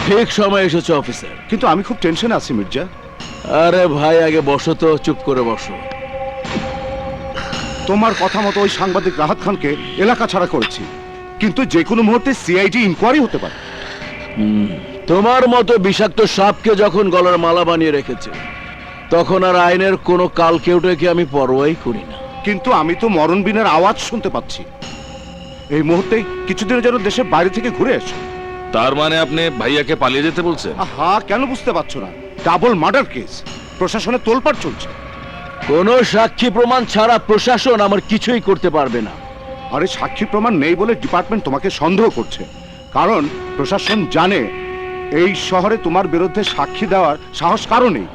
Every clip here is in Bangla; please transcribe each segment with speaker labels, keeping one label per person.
Speaker 1: ঠিক সময় এসেছে অফিসার।
Speaker 2: কিন্তু আমি খুব টেনশনে আছি মির্জা।
Speaker 1: আরে ভাই, আগে বসো তো, চুপ করে বসো।
Speaker 2: তোমার কথা মতো ওই সাংবাদিক রাহাত খানকে এলাকা ছাড়া করেছি, কিন্তু যে কোনো মুহূর্তে সিআইডি ইনকোয়ারি হতে পারে।
Speaker 1: তোমার মতো বিষাক্ত সাপকে যখন গলার মালা বানিয়ে রেখেছে, তখন আর আইনের কোনো কাল কেউটাকে আমি পরোয়াই করি না।
Speaker 2: কিন্তু আমি তো মরণ বিনের আওয়াজ শুনতে পাচ্ছি। এই মুহূর্তে কিছুদিনের জন্য দেশের বাইরে থেকে ঘুরে এসো।
Speaker 3: তার মানে আপনি ভাইয়াকে পালিয়ে যেতে বলছেন?
Speaker 2: আহা, কেন বুঝতে পারছো না? ডাবল মার্ডার কেস, প্রশাসনে তোলপাড় চলছে।
Speaker 1: কোনো সাক্ষী প্রমাণ ছাড়া প্রশাসন আমার কিছুই করতে পারবে না।
Speaker 2: আরে সাক্ষী প্রমাণ নেই বলে ডিপার্টমেন্ট তোমাকে সন্দেহ করছে, কারণ প্রশাসন জানে এই শহরে তোমার বিরুদ্ধে সাক্ষী দেওয়ার সাহস কারো নেই।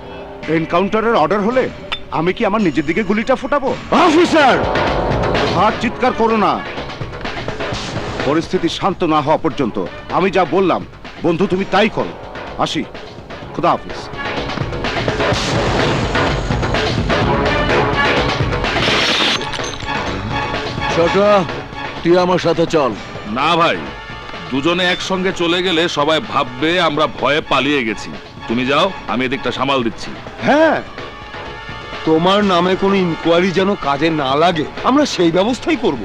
Speaker 2: এনকাউন্টারের অর্ডার হলে আমি কি আমার নিজের দিকে গুলিটা ফোটাবো?
Speaker 1: অফিসার,
Speaker 2: আর চিৎকার করো না। পরিস্থিতি শান্ত না হওয়া পর্যন্ত আমি যা বললাম বন্ধু তুমি তাই করো। আসি, খুদা হাফিজ।
Speaker 1: ছোট, তুই আমার সাথে চল।
Speaker 3: না ভাই, দুজনে একসঙ্গে চলে গেলে সবাই ভাববে আমরা ভয়ে পালিয়ে গেছি। তুমি যাও, আমি এদিকটা সামাল দিচ্ছি।
Speaker 2: হ্যাঁ,
Speaker 4: তোমার নামে কোনো ইনকোয়ারি যেন কাজে না লাগে, আমরা সেই ব্যবস্থাই করব।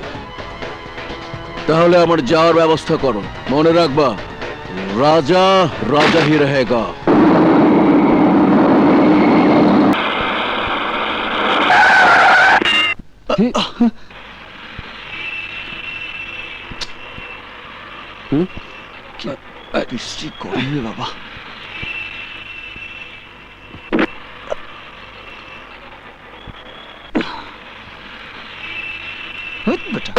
Speaker 1: তাহলে আমার যাওয়ার ব্যবস্থা করো। মনে রাখবা, রাজা রাজা হি রহেগা।
Speaker 4: বাবা, বেটা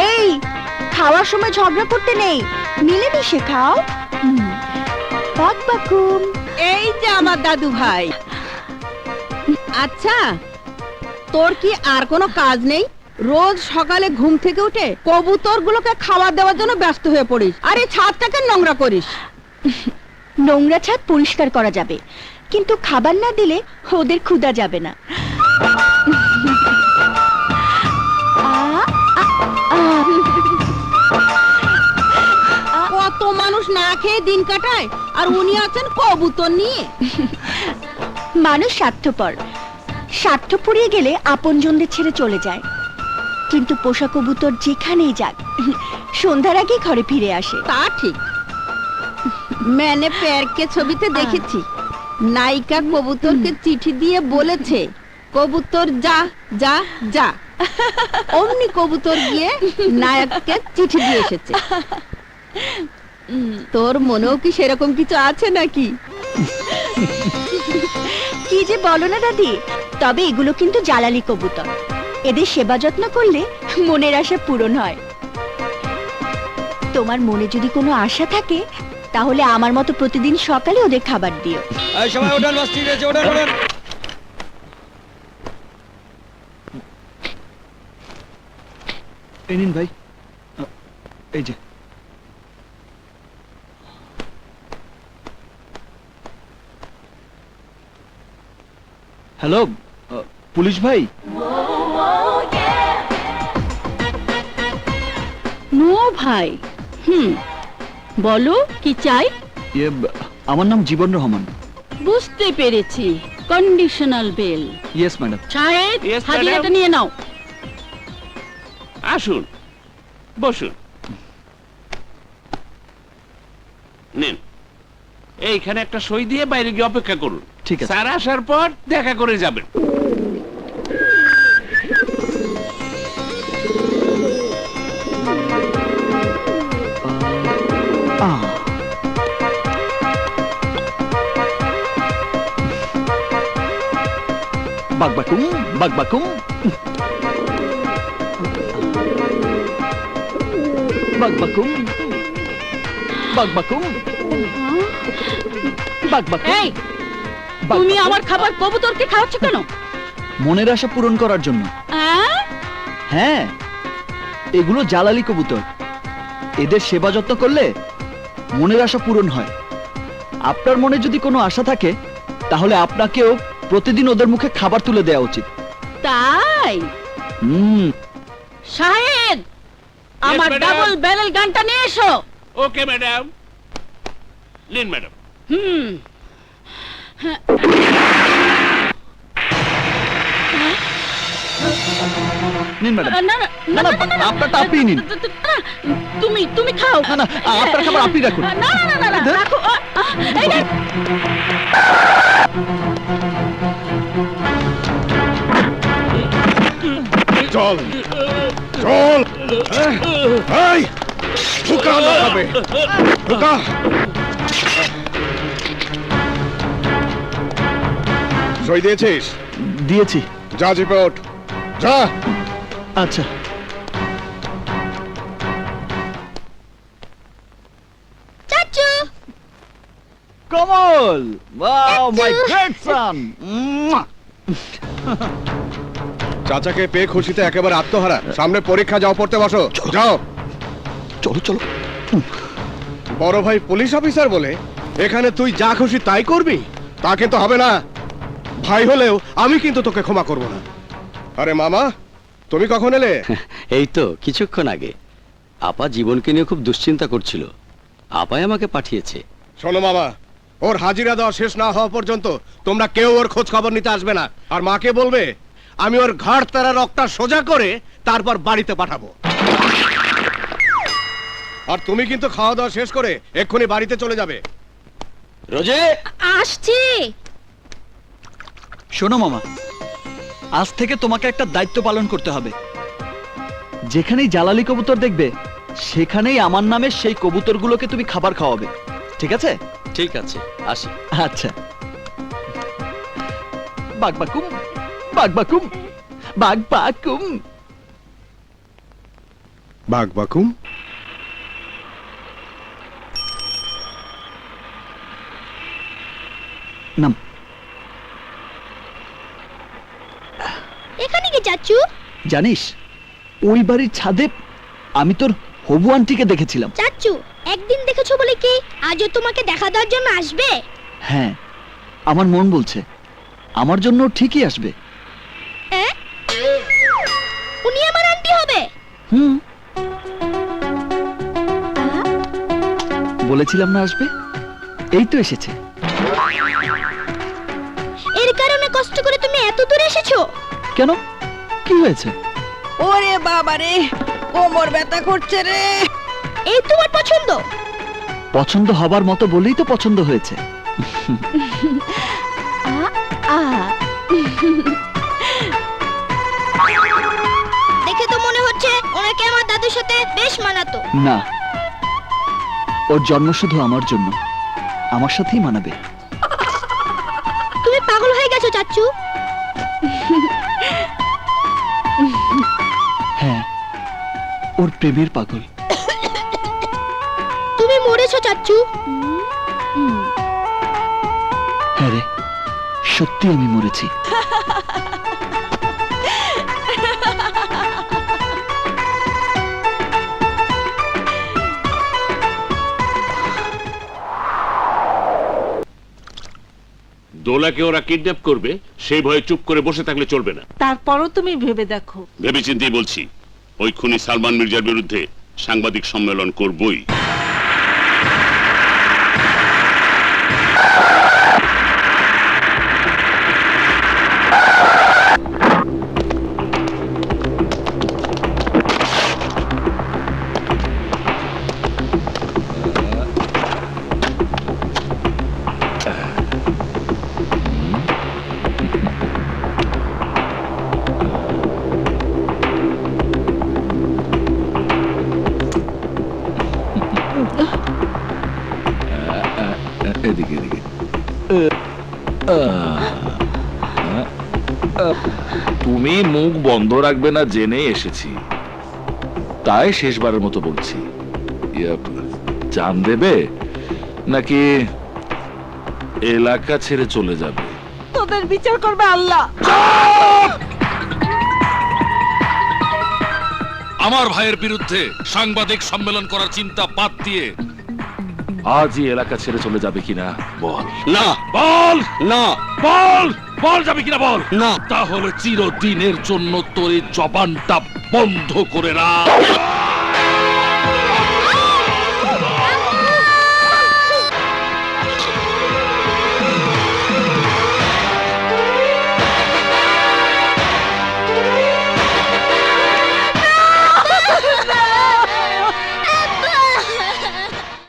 Speaker 5: এই খাওয়ার সময় ঝগড়া করতে নেই, মিলেমিশে খাও। বাকবাকুম।
Speaker 6: এই যে আমার দাদু ভাই। আচ্ছা, তোর কি আর কোনো কাজ নেই? রোজ সকালে ঘুম থেকে উঠে কবুতর গুলোকে খাবার দেওয়ার জন্য ব্যস্ত হয়ে পড়িস, আর এই ছাদটাকে নোংরা করিস।
Speaker 5: নোংরা ছাদ পরিষ্কার করা যাবে, কিন্তু খাবার না দিলে ওদের ক্ষুধা যাবে না।
Speaker 6: কত মানুষ না খেয়ে দিন কাটায়, আর উনি আছেন কবুতর নিয়ে।
Speaker 5: মানুষ স্বার্থপর, স্বার্থ ফুরিয়ে গেলে আপনজনদের ছেড়ে চলে যায়, কিন্তু পোষা কবুতর যেখানেই যাক সন্ধ্যার আগে ঘরে ফিরে আসে।
Speaker 6: তা ঠিক। मैंने पैर के ছবিতে দেখেছি, নায়িকা কবুতরকে চিঠি দিয়ে বলেছে, কবুতর যা যা যা। অমনি কবুতর গিয়ে নায়ককে চিঠি দিয়ে এসেছে। তোর মনেও কি সেরকম কিছু আছে নাকি?
Speaker 5: কি যে বলো না দাদি, তবে এগুলো কিন্তু জালালি কবুতর, এদের সেবা যত্ন করলে মনের আশা পূরণ হয়। তোমার মনে যদি কোনো আশা থাকে, তাহলে আমার মতো প্রতিদিন সকালে ওদের খাবার দিও।
Speaker 4: সবাই ওঠান, বাস ঠিক আছে, ওঠান ওঠান। এই নিন ভাই, এই যে। হ্যালো, পুলিশ ভাই।
Speaker 6: নো ভাই। বলো কি চাই?
Speaker 4: আমার নাম জীবন রহমান।
Speaker 6: বুঝতে পেরেছি, conditional bail.
Speaker 4: Yes madam.
Speaker 6: Shahed, হাদিয়াটা নিয়ে নাও।
Speaker 7: আসুন, বসুন। নিন, এইখানে একটা সই দিয়ে বাইরে গিয়ে অপেক্ষা করুন।
Speaker 4: ঠিক আছে।
Speaker 7: স্যার আসার পর দেখা করে যাবেন।
Speaker 4: বাকবাকুম বাকবাকুম।
Speaker 1: বাকবাকুম বাকবাকুম বাকবাকুম।
Speaker 6: এই তুমি আমার খাবার কবুতরকে খাওয়াচ্ছ কেন?
Speaker 1: মনের আশা পূরণ করার জন্য। হ্যাঁ, এগুলো জালালি কবুতর। এদের সেবা যত্ন করলে মনের আশা পূরণ হয়। আপনার মনে যদি কোনো আশা থাকে তাহলে আপনাকেও প্রতিদিন ওদের মুখে খাবার তুলে দেওয়া উচিত।
Speaker 6: তাই শাহেদ, আমার
Speaker 7: madam.
Speaker 6: ডাবল ব্যারেল গানটা নিয়ে এসো।
Speaker 7: Okay madam. নিন ম্যাডাম।
Speaker 6: হুম,
Speaker 1: নিন ম্যাডাম।
Speaker 6: না না
Speaker 1: না, না, আপনারটা আপনিই নিন।
Speaker 6: তুমি তুমি খাও।
Speaker 1: না না, আপনার খাবার আপনি রাখুন।
Speaker 6: না না না না, না রাখো। এই যে,
Speaker 2: চল চল এই ঢুকা লাগাবে ঢুকা। সই দিয়েছিস?
Speaker 1: দিয়েছি।
Speaker 2: যা জিপে ওঠ, যা।
Speaker 1: আচ্ছা।
Speaker 5: চাচু,
Speaker 1: কমল, ওয়াও মাই গ্রেট সান।
Speaker 2: চাচাকে পেয়ে খুশিতে একেবারে আত্মহারা। সামনে পরীক্ষা, যাও পড়তে বসো, যাও।
Speaker 1: চলো চলো।
Speaker 2: বড় ভাই পুলিশ অফিসার বলে এখানে তুই যা খুশি তাই করবি? তা কিন্তু হবে না। ভাই হলেও আমি কিন্তু তোকে ক্ষমা করব না। আরে মামা, তুমি কখন এলে?
Speaker 8: এই তো কিছুক্ষণ আগে। আপা জীবনকে নিয়ে খুব দুশ্চিন্তা করছিল, আপাই আমাকে পাঠিয়েছে।
Speaker 2: শোনো মামা, ওর হাজিরা দেওয়া শেষ না হওয়া পর্যন্ত তোমরা কেউ ওর খোঁজ খবর নিতে আসবে না। আর মাকে বলবে আমি ওর ঘাড় তারা রক্তটা সোজা করে তারপর বাড়িতে পাঠাবো। আর তুমি কিন্তু খাওয়া দাওয়া শেষ করে এক্ষুনি বাড়িতে চলে যাবে।
Speaker 8: রোজে,
Speaker 5: আসছি।
Speaker 1: শোনো মামা, আজ থেকে তোমাকে একটা দায়িত্ব পালন করতে হবে। যেখানেই জালালি কবুতর দেখবে সেখানেই আমার নামে সেই কবুতরগুলোকে তুমি খাবার খাওয়াবে, ঠিক আছে?
Speaker 8: ঠিক আছে, আসি।
Speaker 1: আচ্ছা। বাকবাকুম বাকবাকুম বাকবাকুম।
Speaker 2: বাঘ বাকুম।
Speaker 1: নাম।
Speaker 5: এখানে কি চাচু?
Speaker 1: জানিস, ওই বাড়ির ছাদে আমি তোর হবু আন্টিকে দেখেছিলাম।
Speaker 5: চাচু, একদিন দেখেছো বলে কি আজও তোমাকে দেখা দেওয়ার জন্য আসবে?
Speaker 1: হ্যাঁ, আমার মন বলছে আমার জন্য ও ঠিকই আসবে।
Speaker 5: উনি আমার আন্টি হবে?
Speaker 1: হুম, বলেছিলাম না আসবে, এই তো এসেছে।
Speaker 5: এর কারণে কষ্ট করে তুমি এত দূরে এসেছো?
Speaker 1: কেন, কি হয়েছে?
Speaker 6: ওরে বাবা রে, কোমর ব্যথা করছে রে।
Speaker 5: এই তোমার পছন্দ?
Speaker 1: পছন্দ হবার মতো বলেই তো পছন্দ হয়েছে।
Speaker 5: দেখে তো মনে হচ্ছে ওনাকে আমার দাদুর সাথে বেশ মানাতো।
Speaker 1: না, ওর জন্ম শুধু আমার জন্য, আমার সাথেই মানাবে।
Speaker 5: তুমি পাগল হয়ে গেছো চাচু।
Speaker 1: হ্যাঁ, ওর প্রেমের পাগল।
Speaker 5: তুমি মরেছো চাচু।
Speaker 1: হ্যাঁ রে, সত্যি আমি মরেছি।
Speaker 7: দোলাকে ওরা কিডন্যাপ করবে, সেই ভয়ে চুপ করে বসে থাকলে চলবে না।
Speaker 6: তারপরও তুমি ভেবে দেখো।
Speaker 9: ভেবেচিন্তেই বলছি, ওই খুনি সালমান মির্জার বিরুদ্ধে সাংবাদিক সম্মেলন করবই।
Speaker 3: এদিকে এদিকে। তুমি মুখ বন্ধ রাখবে না জেনে এসেছি, তাই শেষবারের মতো বলছি, জান দেবে নাকি এলাকা ছেড়ে চলে যাবে?
Speaker 6: তোদের বিচার করবে আল্লাহ।
Speaker 3: আমার ভাইয়ের বিরুদ্ধে সাংবাদিক সম্মেলন করার চিন্তা বাদ দিয়ে আজই এলাকা ছেড়ে চলে যাবে কিনা বল।
Speaker 8: না
Speaker 3: বল
Speaker 8: না
Speaker 3: বল বল যাবে কিনা বল।
Speaker 8: না।
Speaker 3: তাহলে চিরদিনের জন্য তোর এই জবানটা বন্ধ করে রাখ।